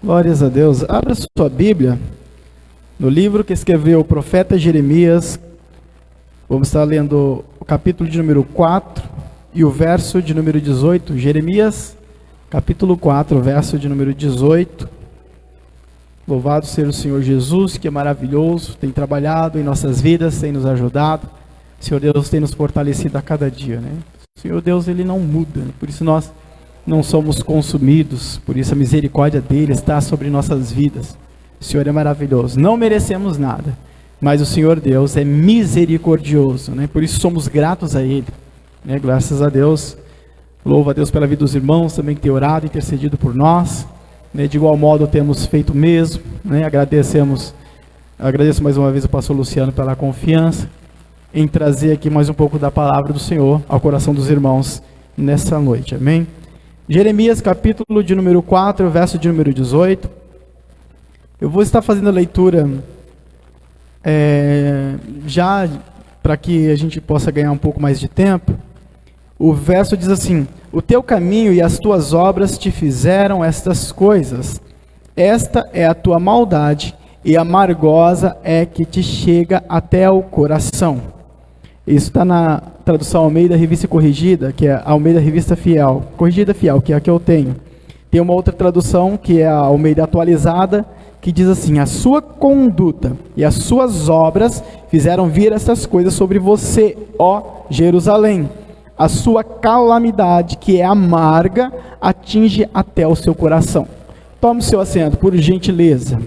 Glórias a Deus. Abra sua Bíblia no livro que escreveu o profeta Jeremias. Vamos estar lendo o capítulo de número 4 e o verso de número 18. Jeremias, capítulo 4, verso de número 18. Louvado seja o Senhor Jesus, que é maravilhoso, tem trabalhado em nossas vidas, tem nos ajudado. O Senhor Deus tem nos fortalecido a cada dia, né? O Senhor Deus, Ele não muda, né? Por isso nós não somos consumidos, por isso a misericórdia dele está sobre nossas vidas. O Senhor é maravilhoso, não merecemos nada, mas o Senhor Deus é misericordioso, né? Por isso somos gratos a Ele, né? Graças a Deus, louvo a Deus pela vida dos irmãos também que tem orado, intercedido por nós, né? De igual modo temos feito o mesmo, né? Agradeço mais uma vez ao pastor Luciano pela confiança em trazer aqui mais um pouco da palavra do Senhor ao coração dos irmãos nessa noite, amém? Jeremias, capítulo de número 4, verso de número 18. Eu vou estar fazendo a leitura já para que a gente possa ganhar um pouco mais de tempo. O verso diz assim: o teu caminho e as tuas obras te fizeram estas coisas. Esta é a tua maldade, e amargosa é que te chega até o coração. Isso está na tradução Almeida Revista Corrigida, que é a Almeida Revista Fiel, Corrigida Fiel, que é a que eu tenho. Tem uma outra tradução, que é a Almeida Atualizada, que diz assim: a sua conduta e as suas obras fizeram vir essas coisas sobre você, ó Jerusalém. A sua calamidade, que é amarga, atinge até o seu coração. Tome o seu assento, por gentileza.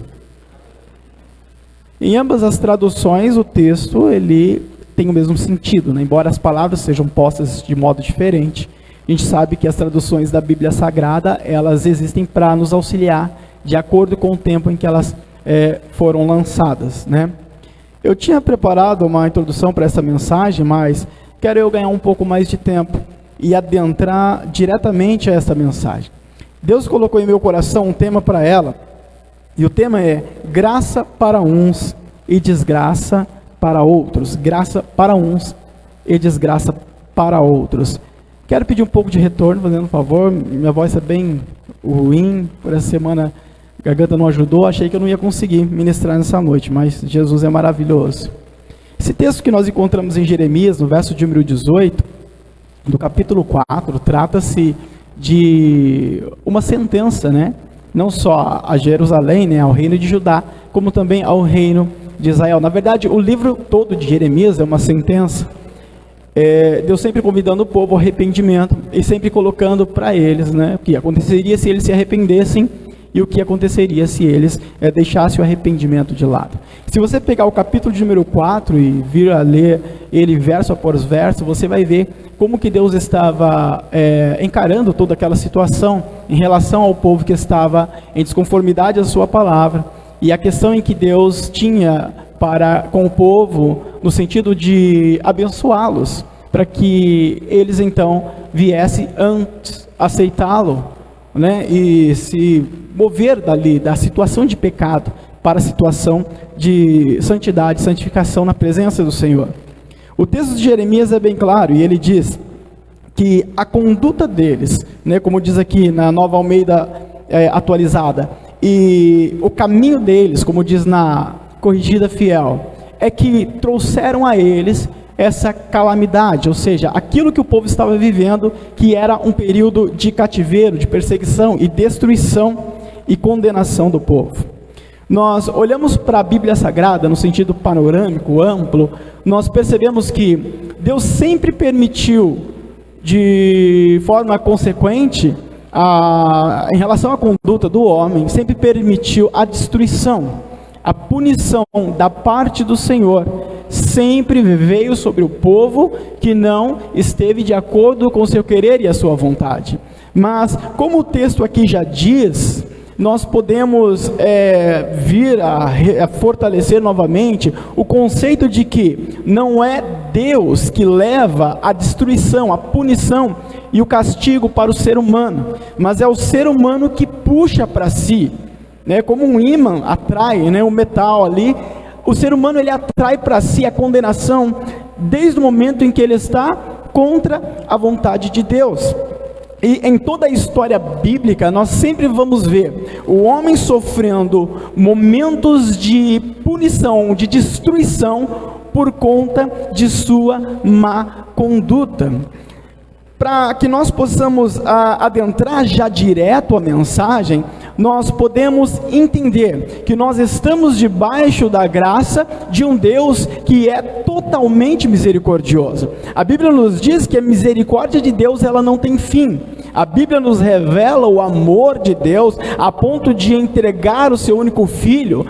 Em ambas as traduções, o texto, ele tem o mesmo sentido, né? Embora as palavras sejam postas de modo diferente, a gente sabe que as traduções da Bíblia Sagrada, elas existem para nos auxiliar de acordo com o tempo em que elas foram lançadas, né? Eu tinha preparado uma introdução para essa mensagem, mas quero eu ganhar um pouco mais de tempo e adentrar diretamente a essa mensagem. Deus colocou em meu coração um tema para ela, e o tema é graça para uns e desgraça para outros. Graça para uns e desgraça para outros. Quero pedir um pouco de retorno, fazendo um favor. Minha voz é bem ruim, por essa semana a garganta não ajudou, achei que eu não ia conseguir ministrar nessa noite, mas Jesus é maravilhoso. Esse texto que nós encontramos em Jeremias, no verso de número 18, do capítulo 4, trata-se de uma sentença, né? Não só a Jerusalém, né, ao reino de Judá, como também ao reino de Israel. Na verdade, o livro todo de Jeremias é uma sentença. Deus sempre convidando o povo ao arrependimento e sempre colocando para eles, né, o que aconteceria se eles se arrependessem e o que aconteceria se eles deixassem o arrependimento de lado. Se você pegar o capítulo de número 4 e vir a ler ele verso após verso, você vai ver como que Deus estava encarando toda aquela situação em relação ao povo que estava em desconformidade à sua palavra, e a questão em que Deus tinha para com o povo, no sentido de abençoá-los, para que eles então viessem antes aceitá-lo, né, e se mover dali, da situação de pecado, para a situação de santidade, santificação na presença do Senhor. O texto de Jeremias é bem claro, e ele diz que a conduta deles, né, como diz aqui na Nova Almeida Atualizada, e o caminho deles, como diz na Corrigida Fiel, é que trouxeram a eles essa calamidade, ou seja, aquilo que o povo estava vivendo, que era um período de cativeiro, de perseguição e destruição e condenação do povo. Nós olhamos para a Bíblia Sagrada no sentido panorâmico, amplo, nós percebemos que Deus sempre permitiu, de forma consequente, em relação à conduta do homem, sempre permitiu a destruição, a punição da parte do Senhor, sempre veio sobre o povo que não esteve de acordo com o seu querer e a sua vontade. Mas, como o texto aqui já diz, nós podemos vir a fortalecer novamente o conceito de que não é Deus que leva a destruição, a punição e o castigo para o ser humano, mas é o ser humano que puxa para si, né? Como um ímã atrai, né, o metal ali, o ser humano ele atrai para si a condenação desde o momento em que ele está contra a vontade de Deus. E em toda a história bíblica, nós sempre vamos ver o homem sofrendo momentos de punição, de destruição, por conta de sua má conduta. Para que nós possamos adentrar já direto a mensagem, nós podemos entender que nós estamos debaixo da graça de um Deus que é totalmente misericordioso. A Bíblia nos diz que a misericórdia de Deus, ela não tem fim. A Bíblia nos revela o amor de Deus a ponto de entregar o seu único filho,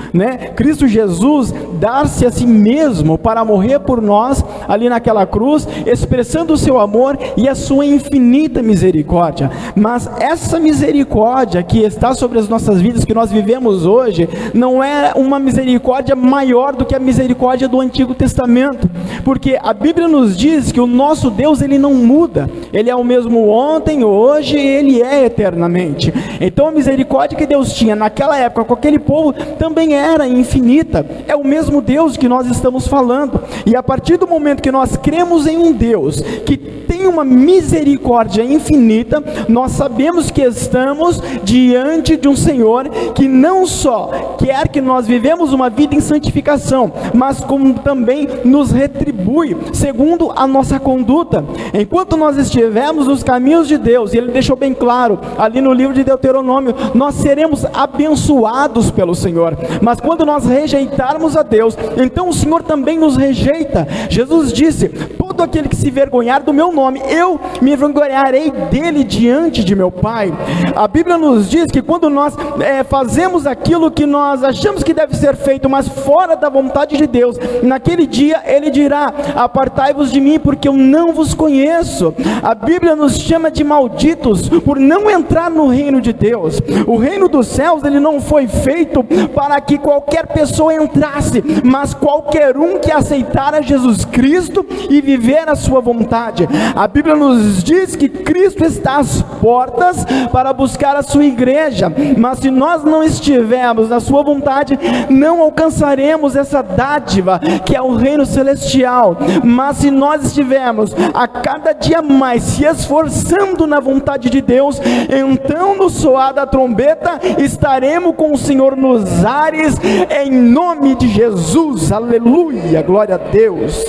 Cristo Jesus, dar-se a si mesmo para morrer por nós ali naquela cruz, expressando o seu amor e a sua infinita misericórdia. Mas essa misericórdia que está sobre as nossas vidas, que nós vivemos hoje, não é uma misericórdia maior do que a misericórdia do Antigo Testamento, porque a Bíblia nos diz que o nosso Deus, ele não muda, ele é o mesmo ontem, hoje, ele é eternamente. Então a misericórdia que Deus tinha naquela época com aquele povo também era infinita. É o mesmo Deus que nós estamos falando, e a partir do momento que nós cremos em um Deus que tem uma misericórdia infinita, nós sabemos que estamos diante de um Senhor que não só quer que nós vivemos uma vida em santificação, mas como também nos retribui segundo a nossa conduta. Enquanto nós estivermos nos caminhos de Deus, e Ele deixou bem claro ali no livro de Deuteronômio, nós seremos abençoados pelo Senhor. Mas quando nós rejeitarmos a Deus, então o Senhor também nos rejeita. Jesus disse: todo aquele que se vergonhar do meu nome, eu me envergonharei dele diante de meu Pai. A Bíblia nos diz que quando nós fazemos aquilo que nós achamos que deve ser feito, mas fora da vontade de Deus, naquele dia Ele dirá: apartai-vos de mim, porque eu não vos conheço. A Bíblia nos chama de malditos por não entrar no reino de Deus. O reino dos céus, ele não foi feito para que qualquer pessoa entrasse, mas qualquer um que aceitara Jesus Cristo e viver a sua vontade. A Bíblia nos diz que Cristo está às portas para buscar a sua igreja, mas se nós não estivermos na sua vontade, não alcançaremos essa dádiva que é o reino celestial. Mas se nós estivermos a cada dia mais se esforçando na vontade de Deus, então no soar da trombeta estaremos com o Senhor nos ares, em nome de Jesus. Aleluia, glória a Deus.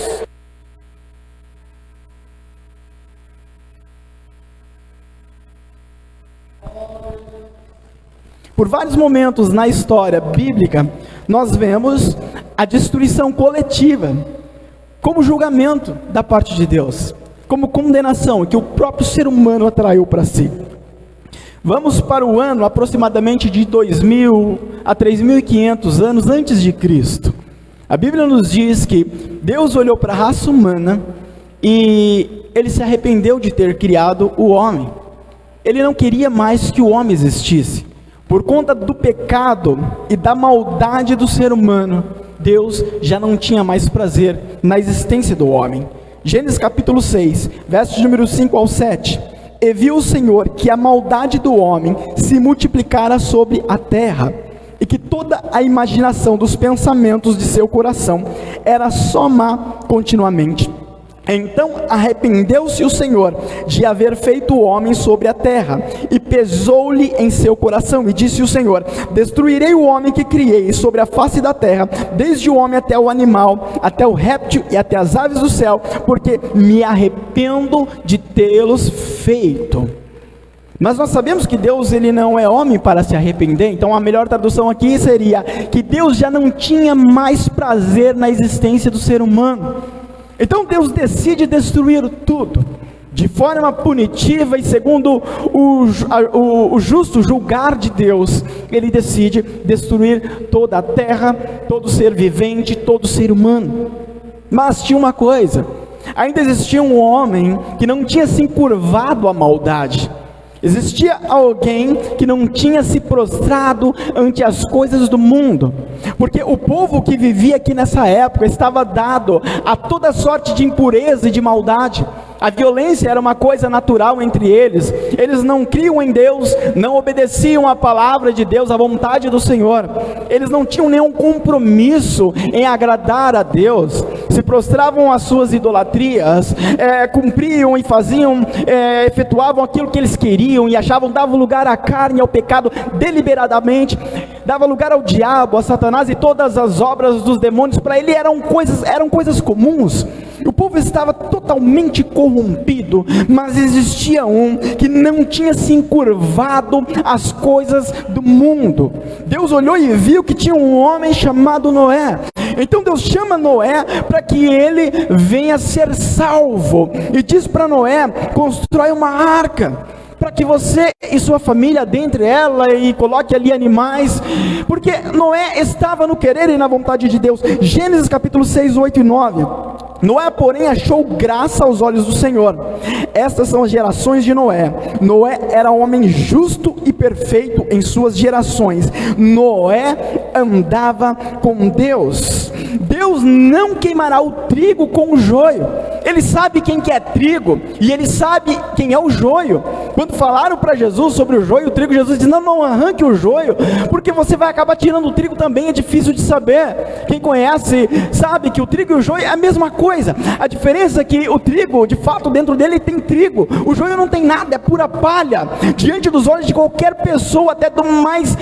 Por vários momentos na história bíblica, nós vemos a destruição coletiva como julgamento da parte de Deus, como condenação que o próprio ser humano atraiu para si. Vamos para o ano aproximadamente de 2000 a 3.500 anos antes de Cristo. A Bíblia nos diz que Deus olhou para a raça humana e Ele se arrependeu de ter criado o homem. Ele não queria mais que o homem existisse. Por conta do pecado e da maldade do ser humano, Deus já não tinha mais prazer na existência do homem. Gênesis capítulo 6, versos de número 5 ao 7. E viu o Senhor que a maldade do homem se multiplicara sobre a terra, e que toda a imaginação dos pensamentos de seu coração era só má continuamente. Então arrependeu-se o Senhor de haver feito o homem sobre a terra, e pesou-lhe em seu coração, e disse o Senhor: destruirei o homem que criei sobre a face da terra, desde o homem até o animal, até o réptil e até as aves do céu, porque me arrependo de tê-los feito. Mas nós sabemos que Deus, ele não é homem para se arrepender. Então a melhor tradução aqui seria que Deus já não tinha mais prazer na existência do ser humano. Então Deus decide destruir tudo, de forma punitiva, e segundo o justo julgar de Deus, Ele decide destruir toda a terra, todo ser vivente, todo ser humano. Mas tinha uma coisa: ainda existia um homem que não tinha se encurvado à maldade. Existia alguém que não tinha se prostrado ante as coisas do mundo. porque o povo que vivia aqui nessa época estava dado a toda sorte de impureza e de maldade. A violência era uma coisa natural entre eles. Eles não criam em Deus, não obedeciam à palavra de Deus, à vontade do Senhor. Eles não tinham nenhum compromisso em agradar a Deus. Se prostravam às suas idolatrias, cumpriam e faziam, efetuavam aquilo que eles queriam e achavam, davam lugar à carne e ao pecado deliberadamente, dava lugar ao diabo, a Satanás e todas as obras dos demônios. Para ele eram coisas comuns. O povo estava totalmente corrompido, mas existia um que não tinha se encurvado às coisas do mundo. Deus olhou e viu que tinha um homem chamado Noé. Então Deus chama Noé para que ele venha ser salvo, e diz para Noé: constrói uma arca, para que você e sua família adentre ela e coloque ali animais, porque Noé estava no querer e na vontade de Deus. Gênesis capítulo 6, 8 e 9. Noé, porém, achou graça aos olhos do Senhor. Estas são as gerações de Noé. Noé era um homem justo e perfeito em suas gerações. Noé andava com Deus. Deus não queimará o trigo com o joio. Ele sabe quem que é trigo e ele sabe quem é o joio. Quando falaram para Jesus sobre o joio e o trigo, Jesus disse: não arranque o joio, porque você vai acabar tirando o trigo também. É difícil de saber. Quem conhece sabe que o trigo e o joio é a mesma coisa. A diferença é que o trigo, de fato, dentro dele tem trigo. O joio não tem nada, é pura palha. Diante dos olhos de qualquer pessoa, até do mais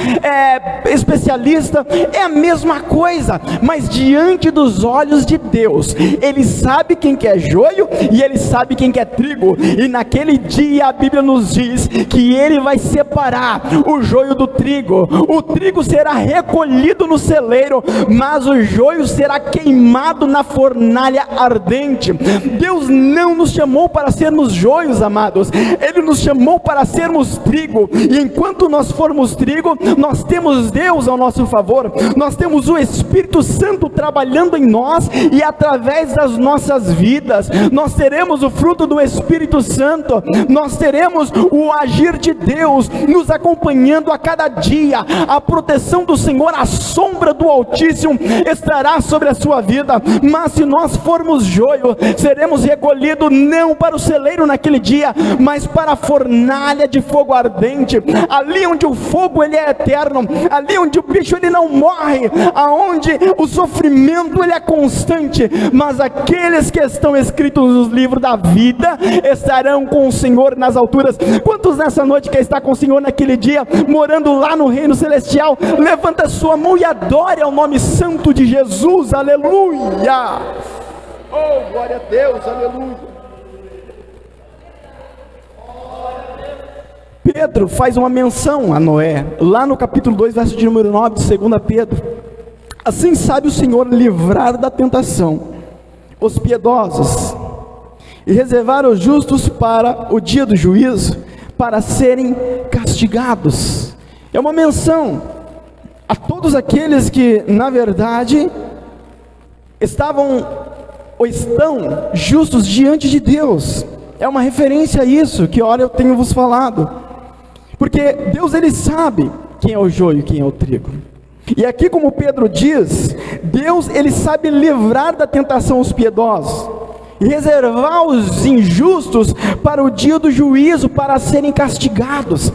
especialista, é a mesma coisa. Mas diante dos olhos de Deus, Ele sabe quem que é joio e Ele sabe quem que é trigo. E naquele dia a Bíblia nos diz que Ele vai separar o joio do trigo. O trigo será recolhido no celeiro, mas o joio será queimado na fornalha ardente. Deus não nos chamou para sermos joios, amados. Ele nos chamou para sermos trigo. E enquanto nós formos trigo, nós temos Deus ao nosso favor. Nós temos o Espírito Santo trabalhando em nós, e através das nossas vidas nós teremos o fruto do Espírito Santo. Nós teremos o agir de Deus nos acompanhando a cada dia. A proteção do Senhor, a sombra do Altíssimo estará sobre a sua vida. Mas se nós formos joio, seremos recolhidos não para o celeiro naquele dia, mas para a fornalha de fogo ardente, ali onde o fogo ele é eterno, ali onde o bicho ele não morre, aonde o sofrimento ele é constante. Mas aqueles que estão escritos nos livros da vida estarão com o Senhor nas alturas. Quantos nessa noite quer estar com o Senhor naquele dia, morando lá no reino celestial? Levanta sua mão e adore ao nome santo de Jesus. Aleluia! Oh, glória a Deus, aleluia. Pedro faz uma menção a Noé, lá no capítulo 2, verso de número 9 de 2 Pedro. Assim sabe o Senhor livrar da tentação os piedosos e reservar os justos para o dia do juízo, para serem castigados. É uma menção a todos aqueles que, na verdade, estavam ou estão justos diante de Deus. É uma referência a isso que ora eu tenho vos falado, porque Deus ele sabe quem é o joio e quem é o trigo. E aqui, como Pedro diz, Deus ele sabe livrar da tentação os piedosos e reservar os injustos para o dia do juízo, para serem castigados.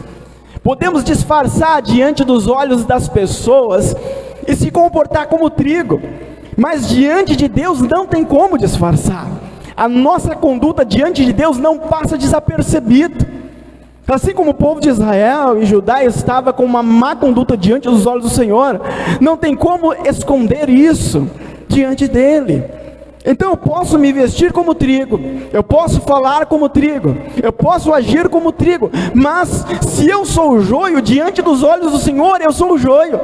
Podemos disfarçar diante dos olhos das pessoas e se comportar como trigo, mas diante de Deus não tem como disfarçar. A nossa conduta diante de Deus não passa desapercebido. Assim como o povo de Israel e Judá estava com uma má conduta diante dos olhos do Senhor, não tem como esconder isso diante dele. Então eu posso me vestir como trigo, eu posso falar como trigo, eu posso agir como trigo, mas se eu sou o joio diante dos olhos do Senhor, eu sou o joio.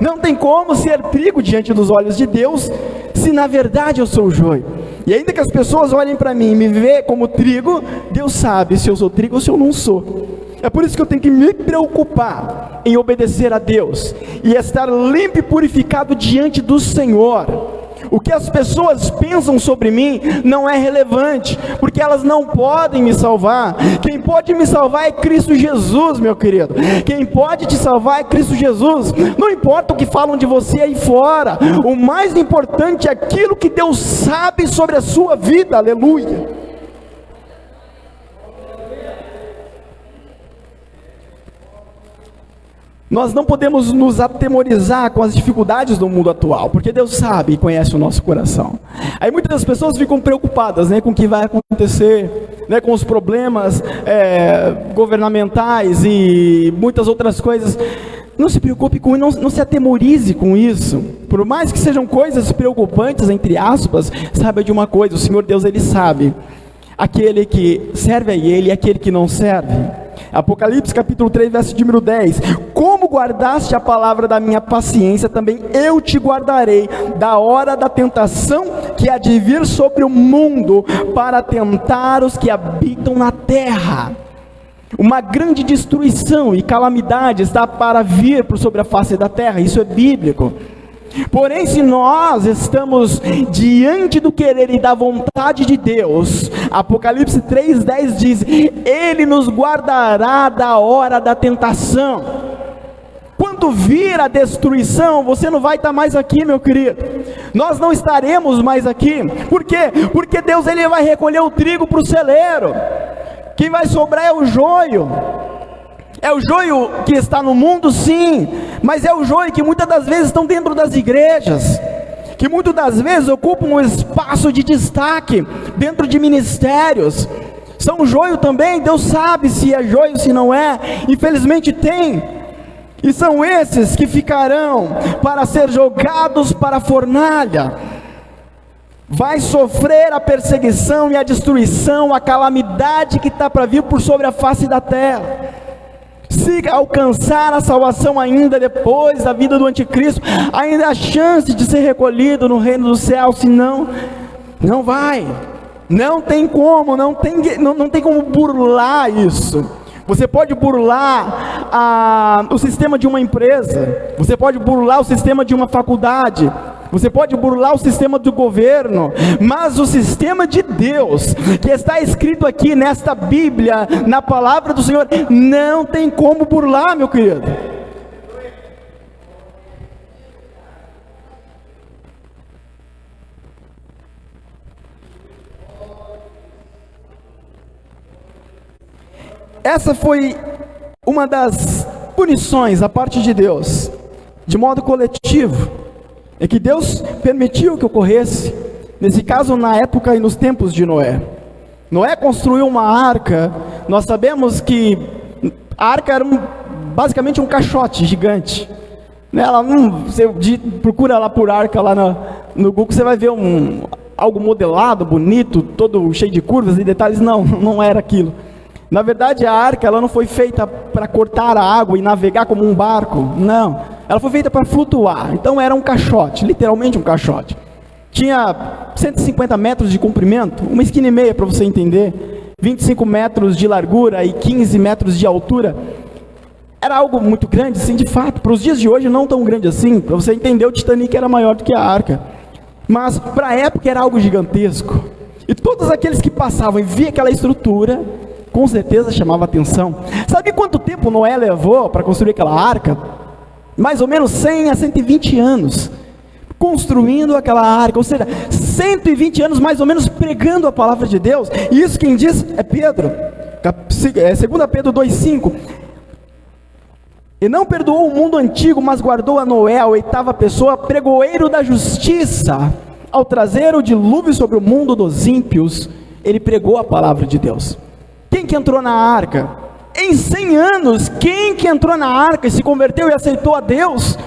Não tem como ser trigo diante dos olhos de Deus, se na verdade eu sou o joio. E ainda que as pessoas olhem para mim e me vejam como trigo, Deus sabe se eu sou trigo ou se eu não sou. É por isso que eu tenho que me preocupar em obedecer a Deus e estar limpo e purificado diante do Senhor. O que as pessoas pensam sobre mim não é relevante, porque elas não podem me salvar. Quem pode me salvar é Cristo Jesus, meu querido. Quem pode te salvar é Cristo Jesus. Não importa o que falam de você aí fora, o mais importante é aquilo que Deus sabe sobre a sua vida. Aleluia. Nós não podemos nos atemorizar com as dificuldades do mundo atual, porque Deus sabe e conhece o nosso coração. Aí muitas das pessoas ficam preocupadas, com o que vai acontecer, com os problemas governamentais e muitas outras coisas. Não se preocupe com isso, não se atemorize com isso. Por mais que sejam coisas preocupantes, entre aspas, saiba de uma coisa: o Senhor Deus, Ele sabe aquele que serve a Ele e aquele que não serve. Apocalipse capítulo 3, verso de número 10: como guardaste a palavra da minha paciência, também eu te guardarei da hora da tentação que há de vir sobre o mundo, para tentar os que habitam na terra. Uma grande destruição e calamidade está para vir sobre a face da terra, isso é bíblico. Porém, se nós estamos diante do querer e da vontade de Deus, Apocalipse 3:10 diz: Ele nos guardará da hora da tentação. Quando vir a destruição, você não vai estar mais aqui, meu querido. Nós não estaremos mais aqui. Por quê? Porque Deus, Ele vai recolher o trigo para o celeiro. Quem vai sobrar é o joio. É o joio que está no mundo, sim, mas é o joio que muitas das vezes estão dentro das igrejas, que muitas das vezes ocupam um espaço de destaque dentro de ministérios. São joio também, Deus sabe se é joio, se não é, infelizmente tem. E são esses que ficarão para ser jogados para a fornalha. Vai sofrer a perseguição e a destruição, a calamidade que está para vir por sobre a face da terra. Se alcançar a salvação ainda depois da vida do anticristo, ainda há chance de ser recolhido no reino do céu. Se não, não vai. Não tem como, não tem como burlar isso. Você pode burlar o sistema de uma empresa, você pode burlar o sistema de uma faculdade, você pode burlar o sistema do governo, mas o sistema de Deus, que está escrito aqui nesta Bíblia, na palavra do Senhor, não tem como burlar, meu querido. Essa foi uma das punições da parte de Deus, de modo coletivo, é que Deus permitiu que ocorresse, nesse caso na época e nos tempos de Noé. Noé construiu uma arca. Nós sabemos que a arca era basicamente um caixote gigante. Você procura lá por arca lá no Google, você vai ver algo modelado, bonito, todo cheio de curvas e detalhes. Não era aquilo. Na verdade, a arca ela não foi feita para cortar a água e navegar como um barco, não. Ela foi feita para flutuar, então era um caixote, literalmente um caixote. Tinha 150 metros de comprimento, uma esquina e meia para você entender, 25 metros de largura e 15 metros de altura. Era algo muito grande, sim, de fato. Para os dias de hoje não tão grande assim, para você entender, o Titanic era maior do que a arca. Mas para a época era algo gigantesco. E todos aqueles que passavam e viam aquela estrutura, com certeza chamava atenção. Sabe quanto tempo Noé levou para construir aquela arca? Mais ou menos 100 a 120 anos, construindo aquela arca, ou seja, 120 anos mais ou menos pregando a palavra de Deus. E isso quem diz é Pedro, 2 Pedro 2,5. E não perdoou o mundo antigo, mas guardou a Noé, a oitava pessoa, pregoeiro da justiça, ao trazer o dilúvio sobre o mundo dos ímpios. Ele pregou a palavra de Deus. Quem que entrou na arca? Em 100 anos, quem que entrou na arca e se converteu e aceitou a Deus?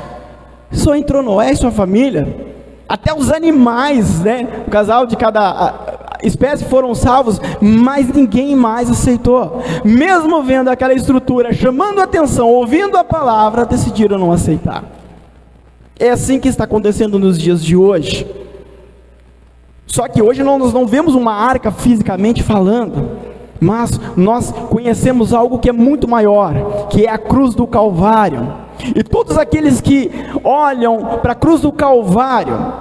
Só entrou Noé e sua família. Até os animais, o casal de cada espécie foram salvos, mas ninguém mais aceitou. Mesmo vendo aquela estrutura, chamando a atenção, ouvindo a palavra, decidiram não aceitar. É assim que está acontecendo nos dias de hoje. Só que hoje nós não vemos uma arca fisicamente falando, mas nós conhecemos algo que é muito maior, que é a cruz do Calvário. E todos aqueles que olham para a cruz do Calvário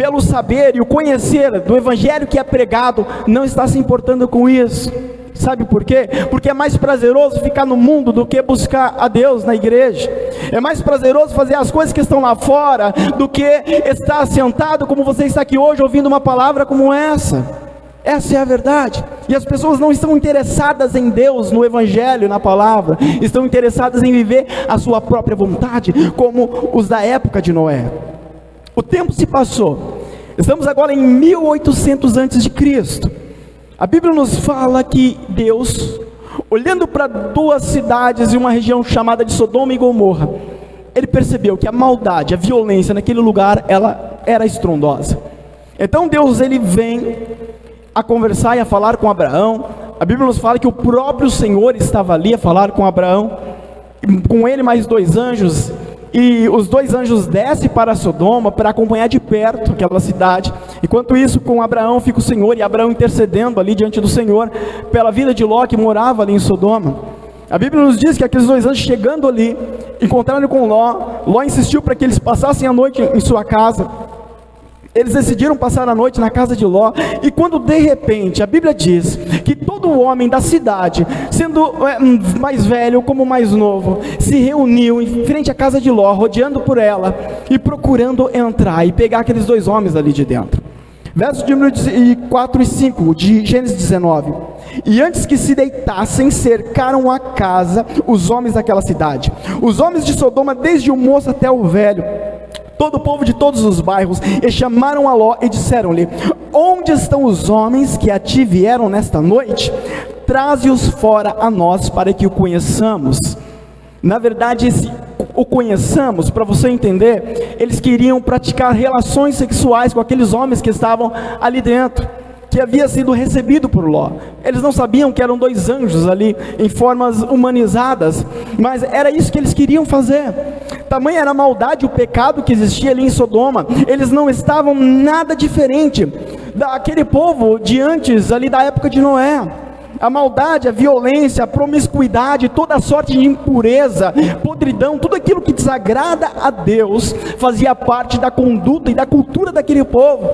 pelo saber e o conhecer do evangelho que é pregado, não está se importando com isso. Sabe por quê? Porque é mais prazeroso ficar no mundo do que buscar a Deus na igreja. É mais prazeroso fazer as coisas que estão lá fora do que estar sentado como você está aqui hoje ouvindo uma palavra como essa. Essa é a verdade. E as pessoas não estão interessadas em Deus, no evangelho, na palavra. Estão interessadas em viver a sua própria vontade, como os da época de Noé. O tempo se passou. Estamos agora em 1800 a.C. A Bíblia nos fala que Deus, olhando para duas cidades e uma região chamada de Sodoma e Gomorra, Ele percebeu que a maldade, a violência naquele lugar, ela era estrondosa. Então Deus, Ele vem a conversar e a falar com Abraão. A Bíblia nos fala que o próprio Senhor estava ali a falar com Abraão, com ele mais 2 anjos, e os 2 anjos descem para Sodoma para acompanhar de perto aquela cidade. Enquanto isso, com Abraão fica o Senhor, e Abraão intercedendo ali diante do Senhor pela vida de Ló, que morava ali em Sodoma. A Bíblia nos diz que aqueles 2 anjos chegando ali, encontraram com Ló. Ló insistiu para que eles passassem a noite em sua casa. Eles decidiram passar a noite na casa de Ló, e quando de repente, a Bíblia diz que todo homem da cidade, sendo mais velho como mais novo, se reuniu em frente à casa de Ló, rodeando por ela, e procurando entrar e pegar aqueles 2 homens ali de dentro. Versos de número 4 e 5 de Gênesis 19. E antes que se deitassem, cercaram a casa os homens daquela cidade, os homens de Sodoma, desde o moço até o velho, todo o povo de todos os bairros, e chamaram a Ló e disseram-lhe: onde estão os homens que a ti vieram nesta noite? Traze-os fora a nós, para que o conheçamos. Na verdade, o conheçamos, para você entender, eles queriam praticar relações sexuais com aqueles homens que estavam ali dentro, que havia sido recebido por Ló. Eles não sabiam que eram 2 anjos ali, em formas humanizadas, mas era isso que eles queriam fazer. Tamanha era a maldade, o pecado que existia ali em Sodoma. Eles não estavam nada diferente daquele povo de antes, ali da época de Noé. A maldade, a violência, a promiscuidade, toda sorte de impureza, podridão, tudo aquilo que desagrada a Deus, fazia parte da conduta e da cultura daquele povo.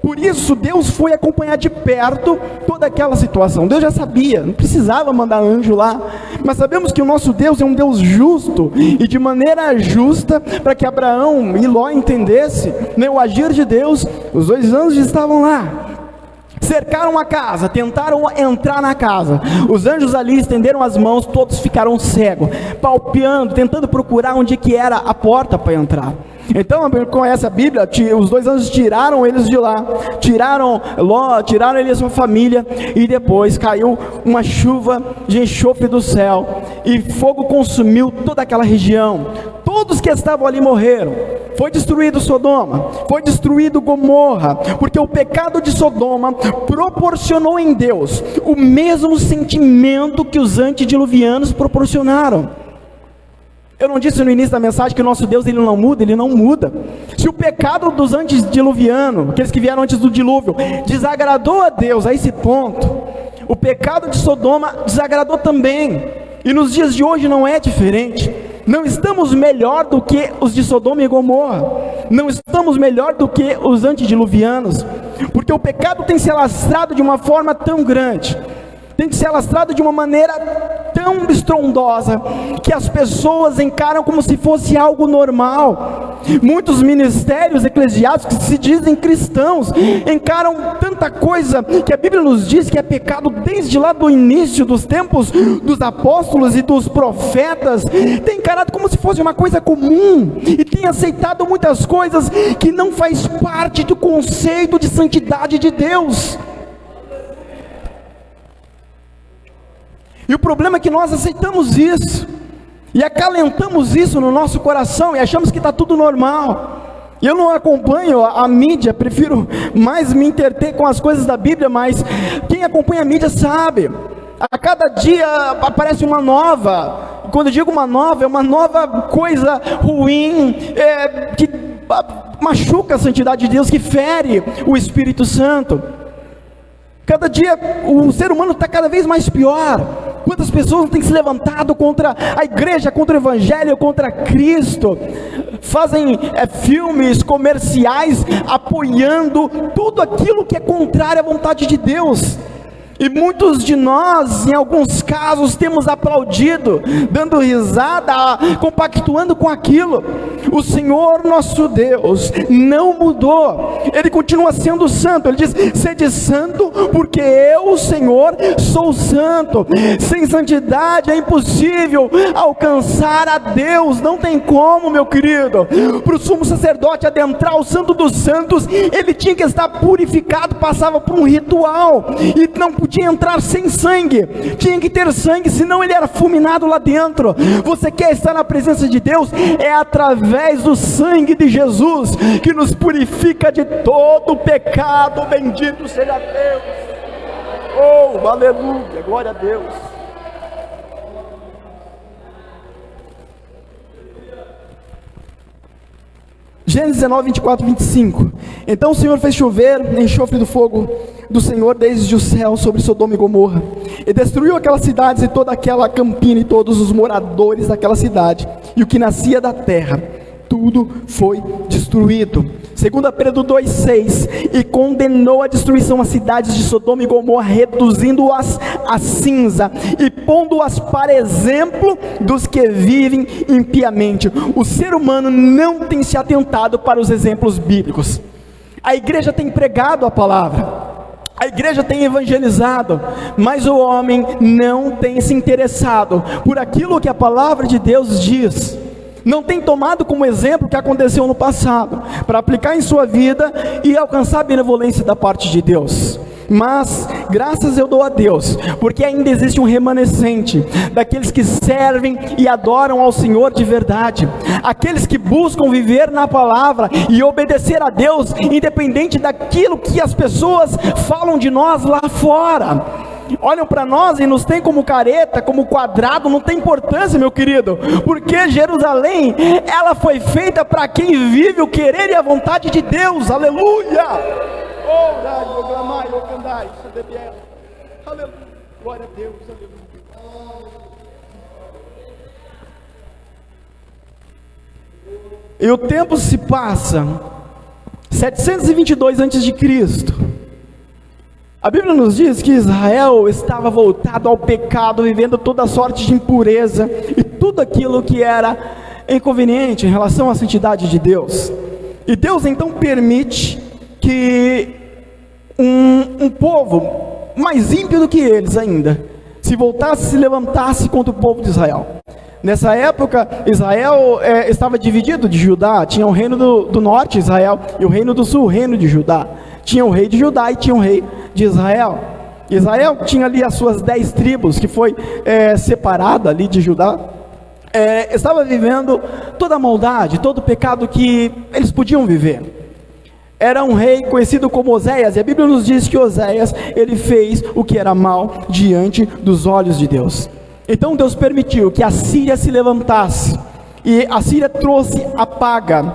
Por isso Deus foi acompanhar de perto toda aquela situação. Deus já sabia, não precisava mandar anjo lá, mas sabemos que o nosso Deus é um Deus justo, e de maneira justa, para que Abraão e Ló entendessem, né, o agir de Deus. Os 2 anjos estavam lá, cercaram a casa, tentaram entrar na casa. Os anjos ali estenderam as mãos, todos ficaram cegos, palpeando, tentando procurar onde que era a porta para entrar. Então, conhece a Bíblia, os 2 anjos tiraram eles de lá, tiraram Ló, tiraram ele e a sua família, e depois caiu uma chuva de enxofre do céu, e fogo consumiu toda aquela região. Todos que estavam ali morreram. Foi destruído Sodoma, foi destruído Gomorra, porque o pecado de Sodoma proporcionou em Deus o mesmo sentimento que os antediluvianos proporcionaram. Eu não disse no início da mensagem que o nosso Deus, ele não muda? Ele não muda. Se o pecado dos antediluvianos, aqueles que vieram antes do dilúvio, desagradou a Deus a esse ponto, o pecado de Sodoma desagradou também. E nos dias de hoje não é diferente. Não estamos melhor do que os de Sodoma e Gomorra. Não estamos melhor do que os antediluvianos. Porque o pecado tem se alastrado de uma forma tão grande, tem que ser alastrado de uma maneira tão estrondosa, que as pessoas encaram como se fosse algo normal. Muitos ministérios eclesiásticos que se dizem cristãos encaram tanta coisa que a Bíblia nos diz que é pecado desde lá do início dos tempos dos apóstolos e dos profetas. Tem encarado como se fosse uma coisa comum, e tem aceitado muitas coisas que não faz parte do conceito de santidade de Deus. E o problema é que nós aceitamos isso, e acalentamos isso no nosso coração, e achamos que está tudo normal. E eu não acompanho a mídia, prefiro mais me interter com as coisas da Bíblia, mas quem acompanha a mídia sabe, a cada dia aparece uma nova. Quando eu digo uma nova, é uma nova coisa ruim, que machuca a santidade de Deus, que fere o Espírito Santo. Cada dia o ser humano está cada vez mais pior. Quantas pessoas não têm se levantado contra a igreja, contra o evangelho, contra Cristo, fazem filmes, comerciais, apoiando tudo aquilo que é contrário à vontade de Deus. E muitos de nós, em alguns casos, temos aplaudido, dando risada, compactuando com aquilo. O Senhor nosso Deus não mudou, Ele continua sendo santo. Ele diz: sede santo, porque eu, o Senhor, sou santo. Sem santidade é impossível alcançar a Deus. Não tem como, meu querido. Para o sumo sacerdote adentrar o santo dos santos, ele tinha que estar purificado, passava por um ritual, e não podia entrar sem sangue, tinha que ter sangue, senão ele era fulminado lá dentro. Você quer estar na presença de Deus? É através do sangue de Jesus, que nos purifica de todo pecado. Bendito seja Deus. Oh, aleluia, glória a Deus. Gênesis 19, 24, 25. Então o Senhor fez chover enxofre do fogo do Senhor desde o céu sobre Sodoma e Gomorra, e destruiu aquelas cidades e toda aquela campina e todos os moradores daquela cidade, e o que nascia da terra, tudo foi destruído. 2 Pedro 2,6. E condenou a destruição as cidades de Sodoma e Gomorra, reduzindo-as a cinza, e pondo-as para exemplo dos que vivem impiamente. O ser humano não tem se atentado para os exemplos bíblicos. A igreja tem pregado a palavra, a igreja tem evangelizado, mas o homem não tem se interessado por aquilo que a palavra de Deus diz. Não tem tomado como exemplo o que aconteceu no passado, para aplicar em sua vida e alcançar a benevolência da parte de Deus. Mas graças eu dou a Deus, porque ainda existe um remanescente daqueles que servem e adoram ao Senhor de verdade, aqueles que buscam viver na palavra e obedecer a Deus, independente daquilo que as pessoas falam de nós lá fora. Olham para nós e nos tem como careta, como quadrado. Não tem importância, meu querido, porque Jerusalém, ela foi feita para quem vive o querer e a vontade de Deus. Aleluia! Aleluia, glória a Deus, aleluia. E o tempo se passa, 722 a.C., a Bíblia nos diz que Israel estava voltado ao pecado, vivendo toda sorte de impureza e tudo aquilo que era inconveniente em relação à santidade de Deus. E Deus então permite que um povo mais ímpio do que eles ainda se voltasse, se levantasse contra o povo de Israel. Nessa época, Israel estava dividido de Judá. Tinha o reino do norte, Israel, e o reino do sul, o reino de Judá. Tinha o rei de Judá e tinha o rei de Israel. Israel tinha ali as suas 10 tribos, que foi separada ali de Judá. Estava vivendo toda a maldade, todo o pecado que eles podiam viver. Era um rei conhecido como Oséias, e a Bíblia nos diz que Oséias, ele fez o que era mal diante dos olhos de Deus. Então Deus permitiu que a Síria se levantasse, e a Síria trouxe a paga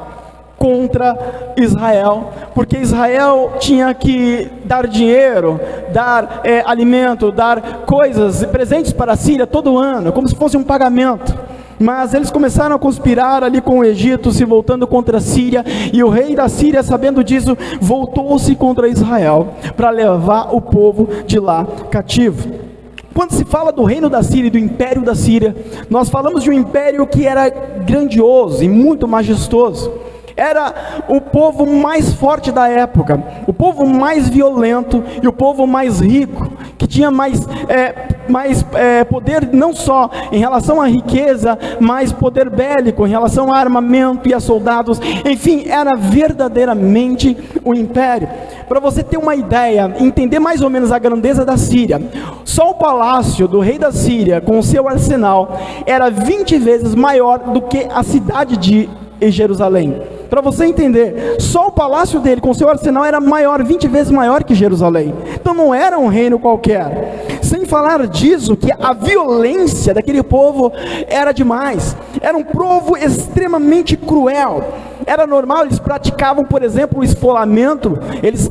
contra Israel, porque Israel tinha que dar dinheiro, dar alimento, dar coisas, presentes para a Síria todo ano, como se fosse um pagamento. Mas eles começaram a conspirar ali com o Egito, se voltando contra a Síria, e o rei da Síria, sabendo disso, voltou-se contra Israel, para levar o povo de lá cativo. Quando se fala do reino da Síria e do império da Síria, nós falamos de um império que era grandioso e muito majestoso. Era o povo mais forte da época, o povo mais violento e o povo mais rico, que tinha mais poder, não só em relação à riqueza, mas poder bélico, em relação a armamento e a soldados. Enfim, era verdadeiramente um império. Para você ter uma ideia, entender mais ou menos a grandeza da Síria, só o palácio do rei da Síria, com o seu arsenal, era 20 vezes maior do que a cidade de Jerusalém. Para você entender, só o palácio dele com seu arsenal era maior, 20 vezes maior que Jerusalém. Então não era um reino qualquer. Sem falar disso, que a violência daquele povo era demais. Era um povo extremamente cruel. era normal, eles praticavam, por exemplo, o esfolamento, eles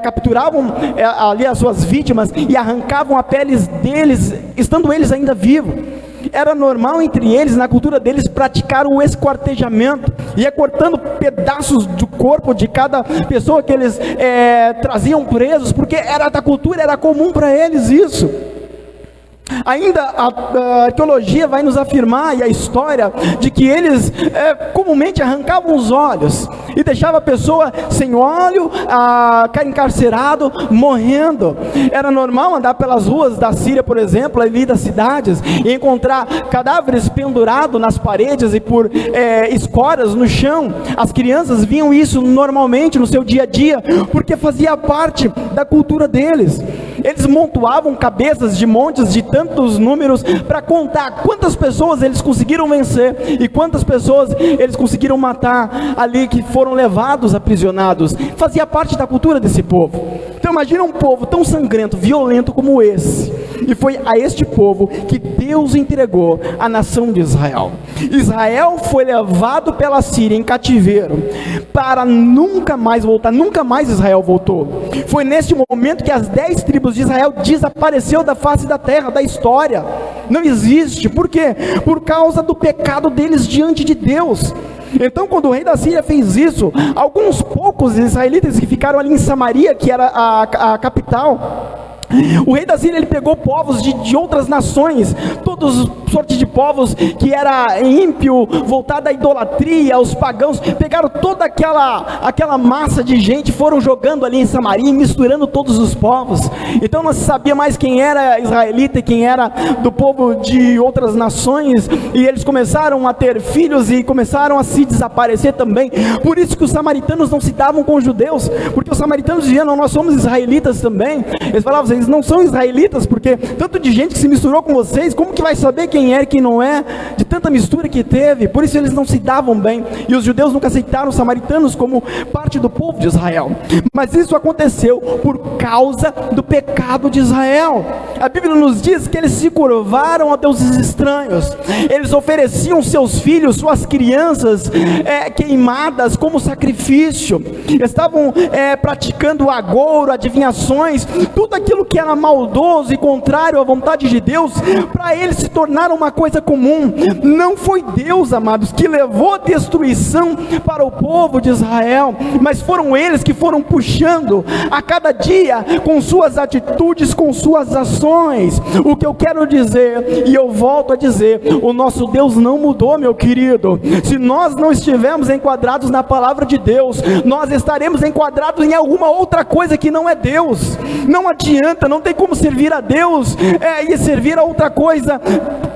capturavam ali as suas vítimas e arrancavam a pele deles, estando eles ainda vivos. Era normal entre eles, na cultura deles, praticar o esquartejamento, ia cortando pedaços do corpo de cada pessoa que eles traziam presos, porque era da cultura, era comum para eles isso. Ainda a arqueologia vai nos afirmar, e a história, de que eles comumente arrancavam os olhos e deixavam a pessoa sem olho, encarcerado, morrendo. Era normal andar pelas ruas da Síria, por exemplo, ali das cidades, e encontrar cadáveres pendurados nas paredes e por escoras no chão. As crianças viam isso normalmente no seu dia a dia, porque fazia parte da cultura deles. Eles montuavam cabeças de montes de tantos números para contar quantas pessoas eles conseguiram vencer e quantas pessoas eles conseguiram matar ali, que foram levados aprisionados. Fazia parte da cultura desse povo. Então imagina um povo tão sangrento, violento como esse, e foi a este povo que Deus entregou a nação de Israel. Israel foi levado pela Síria em cativeiro para nunca mais voltar. Nunca mais Israel voltou. Foi neste momento que as 10 tribos de Israel desapareceu da face da terra, da história. Não existe. Por quê? Por causa do pecado deles diante de Deus. Então, quando o rei da Síria fez isso, alguns poucos israelitas que ficaram ali em Samaria, que era a capital, o rei da Síria, ele pegou povos de outras nações, todas sortes de povos que era ímpio, voltado à idolatria, aos pagãos. Pegaram toda aquela massa de gente, foram jogando ali em Samaria, misturando todos os povos. Então não se sabia mais quem era israelita e quem era do povo de outras nações, e eles começaram a ter filhos e começaram a se desaparecer também. Por isso que os samaritanos não se davam com os judeus, porque os samaritanos diziam: não, nós somos israelitas também. Eles falavam: vocês não são israelitas, porque tanto de gente que se misturou com vocês, como que vai saber quem é e quem não é, de tanta mistura que teve? Por isso eles não se davam bem, e os judeus nunca aceitaram os samaritanos como parte do povo de Israel. Mas isso aconteceu por causa do pecado de Israel. A Bíblia nos diz que eles se curvaram a deuses estranhos, eles ofereciam seus filhos, suas crianças queimadas como sacrifício, estavam praticando agouro, adivinhações, tudo aquilo que era maldoso e contrário à vontade de Deus, para eles se tornaram uma coisa comum. Não foi Deus, amados, que levou a destruição para o povo de Israel, mas foram eles que foram puxando a cada dia com suas atitudes, com suas ações. O que eu quero dizer, e eu volto a dizer, o nosso Deus não mudou, meu querido. Se nós não estivermos enquadrados na palavra de Deus, nós estaremos enquadrados em alguma outra coisa que não é Deus. Não adianta, não tem como servir a Deus e servir a outra coisa